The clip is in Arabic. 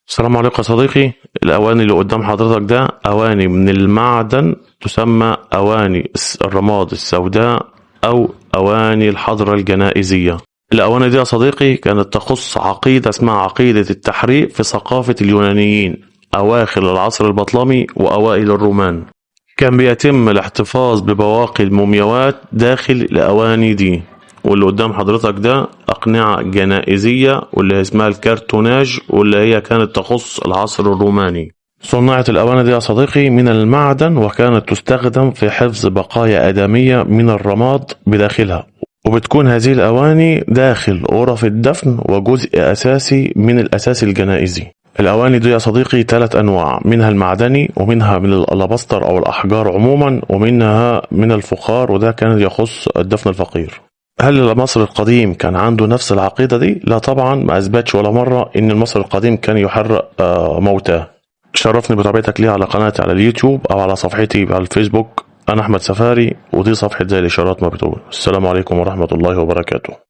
السلام عليكم يا صديقي. الأواني اللي قدام حضرتك ده أواني من المعدن، تسمى أواني الرماد السوداء أو أواني الحضرة الجنائزية. الأواني دي يا صديقي كانت تخص عقيدة اسمها عقيدة التحريق في ثقافة اليونانيين أواخر العصر البطلمي وأوائل الرومان. كان بيتم الاحتفاظ ببواقي المومياوات داخل الأواني دي، واللي قدام حضرتك ده أقنعة جنائزية واللي اسمها الكرتوناج، واللي هي كانت تخص العصر الروماني. صناعة الأواني دي يا صديقي من المعدن، وكانت تستخدم في حفظ بقايا آدمية من الرماد بداخلها، وبتكون هذه الأواني داخل غرف الدفن وجزء أساسي من الأساس الجنائزي. الأواني دي يا صديقي 3 أنواع، منها المعدني ومنها من الألابستر أو الأحجار عموما ومنها من الفخار، وده كان يخص الدفن الفقير. هل المصري القديم كان عنده نفس العقيدة دي؟ لا طبعا، ما أثبتش ولا مرة إن المصري القديم كان يحرق موتاه. شرفني بتابعتك ليه على قناتي على اليوتيوب أو على صفحتي على الفيسبوك. أنا أحمد سفاري، ودي صفحة زي الإشارات ما بتقول. السلام عليكم ورحمة الله وبركاته.